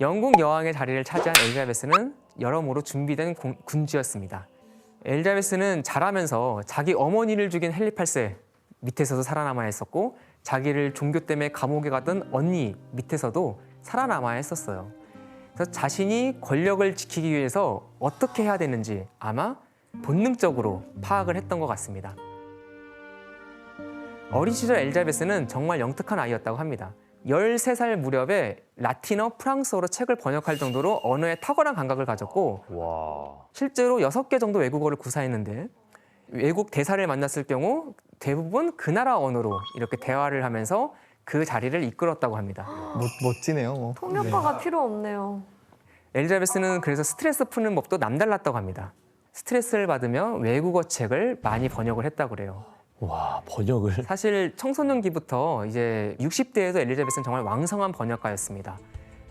영국 여왕의 자리를 차지한 엘리자베스는 여러모로 준비된 군주였습니다. 엘리자베스는 자라면서 자기 어머니를 죽인 헨리 8세 밑에서도 살아남아야 했었고, 자기를 종교 때문에 감옥에 가던 언니 밑에서도 살아남아야 했었어요. 그래서 자신이 권력을 지키기 위해서 어떻게 해야 되는지 아마 본능적으로 파악을 했던 것 같습니다. 어린 시절 엘리자베스는 정말 영특한 아이였다고 합니다. 13살 무렵에 라틴어, 프랑스어로 책을 번역할 정도로 언어에 탁월한 감각을 가졌고, 와. 실제로 6개 정도 외국어를 구사했는데, 외국 대사를 만났을 경우 대부분 그 나라 언어로 이렇게 대화를 하면서 그 자리를 이끌었다고 합니다. 멋지네요. 통역가가 필요 없네요. 엘리자베스는 그래서 스트레스 푸는 법도 남달랐다고 합니다. 스트레스를 받으며 외국어 책을 많이 번역을 했다고 그래요. 와, 번역을. 사실 청소년기부터 이제 60대에도 엘리자베스는 정말 왕성한 번역가였습니다.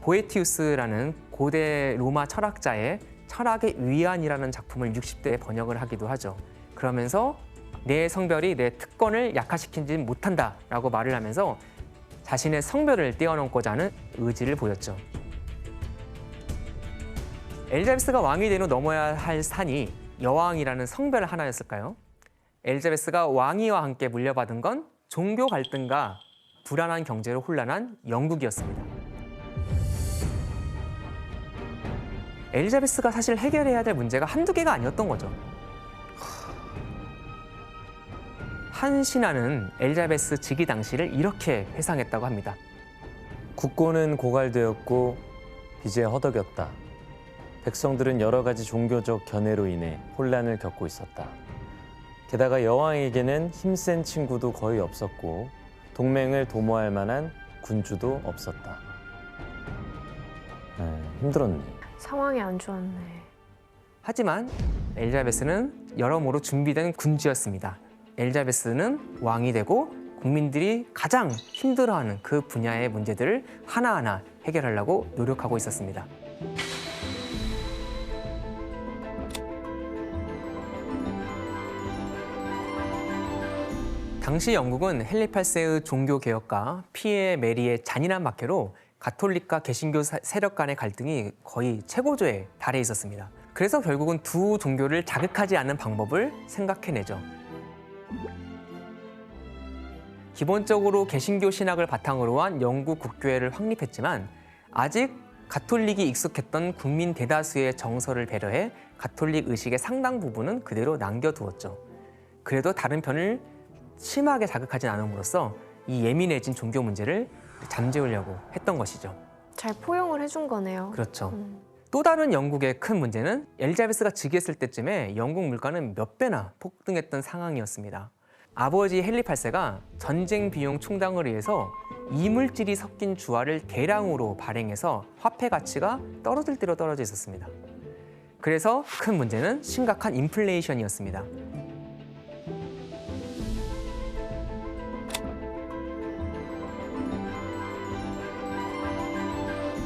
보에티우스라는 고대 로마 철학자의 철학의 위안이라는 작품을 60대에 번역을 하기도 하죠. 그러면서 내 성별이 내 특권을 약화시키지 못한다라고 말을 하면서 자신의 성별을 뛰어넘고자 하는 의지를 보였죠. 엘리자베스가 왕이 된 후 넘어야 할 산이 여왕이라는 성별 하나였을까요? 엘리자베스가 왕위와 함께 물려받은 건 종교 갈등과 불안한 경제로 혼란한 영국이었습니다. 엘리자베스가 사실 해결해야 될 문제가 한두 개가 아니었던 거죠. 한 신하는 엘리자베스 즉위 당시를 이렇게 회상했다고 합니다. 국고는 고갈되었고 빚에 허덕였다. 백성들은 여러 가지 종교적 견해로 인해 혼란을 겪고 있었다. 게다가 여왕에게는 힘센 친구도 거의 없었고 동맹을 도모할 만한 군주도 없었다. 힘들었네. 상황이 안 좋았네. 하지만 엘리자베스는 여러모로 준비된 군주였습니다. 엘리자베스는 왕이 되고 국민들이 가장 힘들어하는 그 분야의 문제들을 하나하나 해결하려고 노력하고 있었습니다. 당시 영국은 헨리 8세의 종교개혁과 피에 메리의 잔인한 박해로 가톨릭과 개신교 세력 간의 갈등이 거의 최고조에 달해 있었습니다. 그래서 결국은 두 종교를 자극하지 않는 방법을 생각해내죠. 기본적으로 개신교 신학을 바탕으로 한 영국 국교회를 확립했지만 아직 가톨릭이 익숙했던 국민 대다수의 정서를 배려해 가톨릭 의식의 상당 부분은 그대로 남겨두었죠. 그래도 다른 편을 심하게 자극하지 않음으로써 이 예민해진 종교 문제를 잠재우려고 했던 것이죠. 잘 포용을 해준 거네요. 그렇죠. 또 다른 영국의 큰 문제는 엘리자베스가 즉위했을 때쯤에 영국 물가는 몇 배나 폭등했던 상황이었습니다. 아버지 헨리 8세가 전쟁 비용 충당을 위해서 이물질이 섞인 주화를 대량으로 발행해서 화폐 가치가 떨어질 대로 떨어져 있었습니다. 그래서 큰 문제는 심각한 인플레이션이었습니다.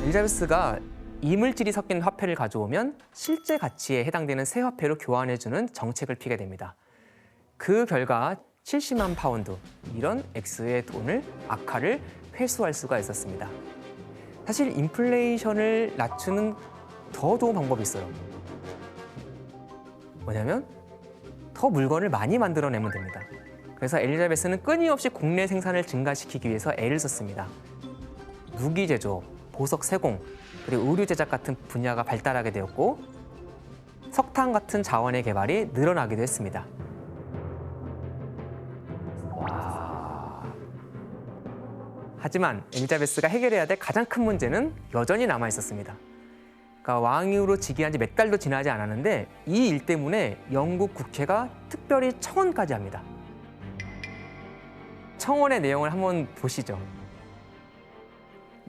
엘리자베스가 이물질이 섞인 화폐를 가져오면 실제 가치에 해당되는 새 화폐로 교환해주는 정책을 피게 됩니다. 그 결과 70만 파운드, 이런 액수의 돈을 악화를 회수할 수가 있었습니다. 사실 인플레이션을 낮추는 더 좋은 방법이 있어요. 뭐냐면 더 물건을 많이 만들어내면 됩니다. 그래서 엘리자베스는 끊임없이 국내 생산을 증가시키기 위해서 애를 썼습니다. 무기 제조, 보석 세공, 그리고 의류 제작 같은 분야가 발달하게 되었고 석탄 같은 자원의 개발이 늘어나기도 했습니다. 하지만 엘리자베스가 해결해야 될 가장 큰 문제는 여전히 남아 있었습니다. 그러니까 왕으로 즉위한 지 몇 달도 지나지 않았는데 이 일 때문에 영국 국회가 특별히 청원까지 합니다. 청원의 내용을 한번 보시죠.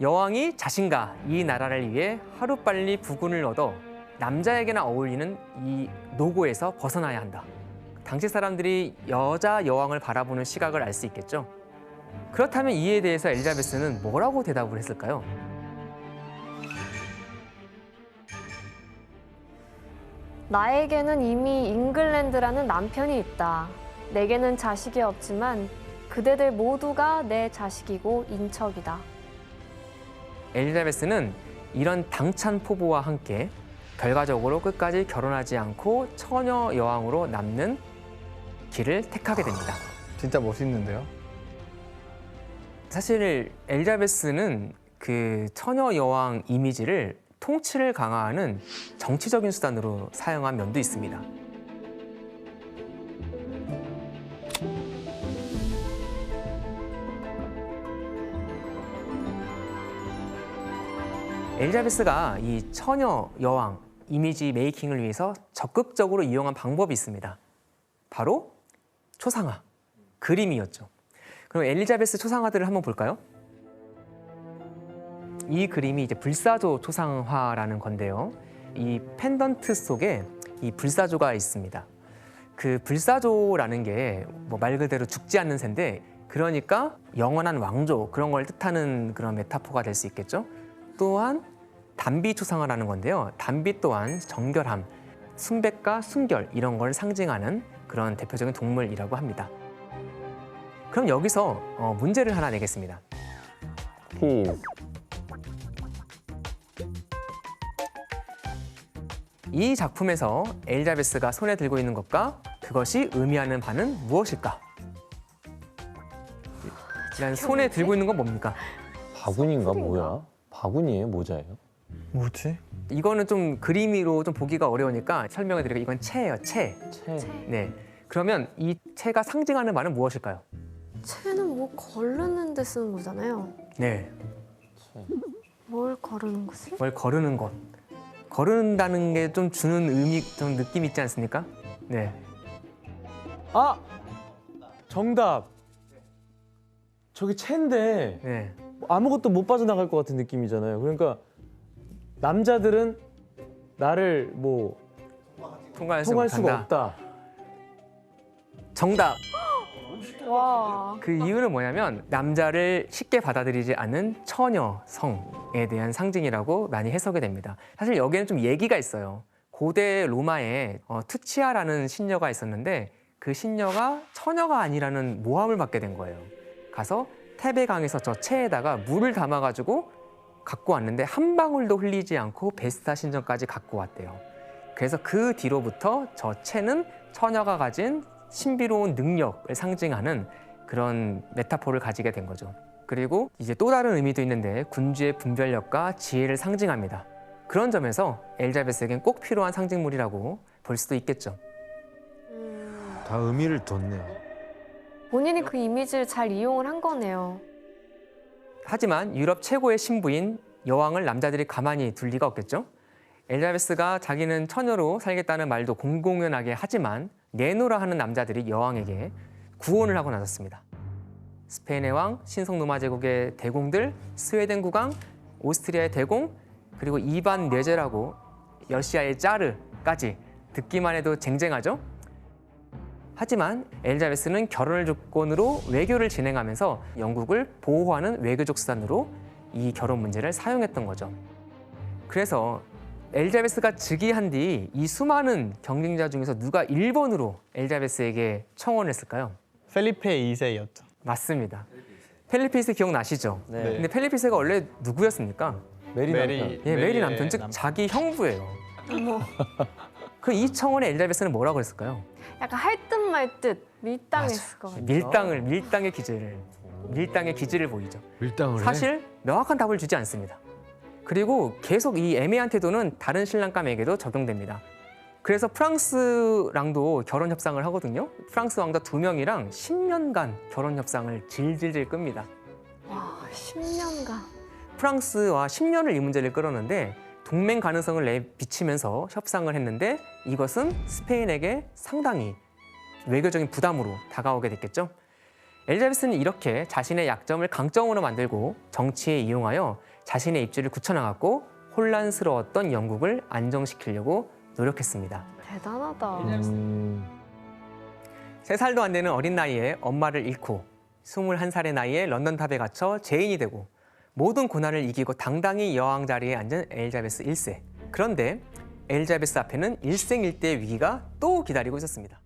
여왕이 자신과 이 나라를 위해 하루빨리 부군을 얻어 남자에게나 어울리는 이 노고에서 벗어나야 한다. 당시 사람들이 여자 여왕을 바라보는 시각을 알 수 있겠죠. 그렇다면 이에 대해서 엘리자베스는 뭐라고 대답을 했을까요? 나에게는 이미 잉글랜드라는 남편이 있다. 내게는 자식이 없지만 그대들 모두가 내 자식이고 인척이다. 엘리자베스는 이런 당찬 포부와 함께 결과적으로 끝까지 결혼하지 않고 처녀 여왕으로 남는 길을 택하게 됩니다. 진짜 멋있는데요? 사실 엘리자베스는 그 처녀 여왕 이미지를 통치를 강화하는 정치적인 수단으로 사용한 면도 있습니다. 엘리자베스가 이 처녀 여왕 이미지 메이킹을 위해서 적극적으로 이용한 방법이 있습니다. 바로 초상화, 그림이었죠. 그럼 엘리자베스 초상화들을 한번 볼까요? 이 그림이 이제 불사조 초상화라는 건데요. 이 펜던트 속에 이 불사조가 있습니다. 그 불사조라는 게 뭐 말 그대로 죽지 않는 새인데, 그러니까 영원한 왕조 그런 걸 뜻하는 그런 메타포가 될 수 있겠죠. 또한 단비 초상화라는 건데요. 단비 또한 정결함, 순백과 순결 이런 걸 상징하는 그런 대표적인 동물이라고 합니다. 그럼 여기서 문제를 하나 내겠습니다. 이 작품에서 엘리자베스가 손에 들고 있는 것과 그것이 의미하는 바는 무엇일까? 일단 손에 들고 있는 건 뭡니까? 바구니인가 뭐야? 바구니예요? 모자예요? 뭐지? 이거는 좀 그림으로 좀 보기가 어려우니까 설명해 드릴게요. 이건 채예요, 채. 채. 네. 그러면 이 채가 상징하는 바는 무엇일까요? 채는 뭐 거르는 데 쓰는 거잖아요. 네. 뭘 거르는 거지? 뭘 거르는 것. 거른다는 게 좀 주는 의미, 좀 느낌 있지 않습니까? 네. 아! 정답! 저기 채인데 네. 아무것도 못 빠져나갈 것 같은 느낌이잖아요. 그러니까 남자들은 나를 뭐 통과할 통할 수가 못한다. 없다. 정답. 와. 그 이유는 뭐냐면 남자를 쉽게 받아들이지 않는 처녀 성에 대한 상징이라고 많이 해석이 됩니다. 사실 여기에는 좀 얘기가 있어요. 고대 로마에 투치아라는 신녀가 있었는데 그 신녀가 처녀가 아니라는 모함을 받게 된 거예요. 가서 테베강에서 저 채에다가 물을 담아가지고 갖고 왔는데 한 방울도 흘리지 않고 베스타 신전까지 갖고 왔대요. 그래서 그 뒤로부터 저 채는 처녀가 가진 신비로운 능력을 상징하는 그런 메타포를 가지게 된 거죠. 그리고 이제 또 다른 의미도 있는데 군주의 분별력과 지혜를 상징합니다. 그런 점에서 엘리자베스에겐 꼭 필요한 상징물이라고 볼 수도 있겠죠. 다 의미를 뒀네요. 본인이 그 이미지를 잘 이용을 한 거네요. 하지만 유럽 최고의 신부인 여왕을 남자들이 가만히 둘 리가 없겠죠. 엘리자베스가 자기는 처녀로 살겠다는 말도 공공연하게 하지만 내노라 하는 남자들이 여왕에게 구원을 하고 나섰습니다. 스페인의 왕, 신성노마 제국의 대공들, 스웨덴 국왕, 오스트리아의 대공, 그리고 이반 뇌제라고 러시아의 짜르까지 듣기만 해도 쟁쟁하죠. 하지만 엘리자베스는 결혼을 조건으로 외교를 진행하면서 영국을 보호하는 외교적 수단으로 이 결혼 문제를 사용했던 거죠. 그래서 엘리자베스가 즉위한 뒤 이 수많은 경쟁자 중에서 누가 1번으로 엘리자베스에게 청혼을 했을까요? 펠리페 2세였죠. 맞습니다. 펠리페 2세 기억나시죠? 네. 근데 펠리페 2세가 원래 누구였습니까? 메리 메리. 남편. 예, 메리 남편, 메리의 즉 남편. 자기 형부예요. 어머. 그 이 청혼에 엘리자베스는 뭐라고 그랬을까요? 약간 할 듯 말 듯 밀당했을 것 같아요. 밀당의 기질을 보이죠. 밀당을 사실 명확한 답을 주지 않습니다. 그리고 계속 이 애매한 태도는 다른 신랑감에게도 적용됩니다. 그래서 프랑스랑도 결혼 협상을 하거든요. 프랑스 왕자 2명이랑 10년간 결혼 협상을 질질질 끕니다. 와, 10년간. 프랑스와 10년을 이 문제를 끌었는데 동맹 가능성을 내비치면서 협상을 했는데 이것은 스페인에게 상당히 외교적인 부담으로 다가오게 됐겠죠. 엘리자베스는 이렇게 자신의 약점을 강점으로 만들고 정치에 이용하여 자신의 입지를 굳혀나갔고 혼란스러웠던 영국을 안정시키려고 노력했습니다. 대단하다. 3살도 안 되는 어린 나이에 엄마를 잃고 21살의 나이에 런던 탑에 갇혀 죄인이 되고 모든 고난을 이기고 당당히 여왕 자리에 앉은 엘리자베스 1세. 그런데 엘리자베스 앞에는 일생일대의 위기가 또 기다리고 있었습니다.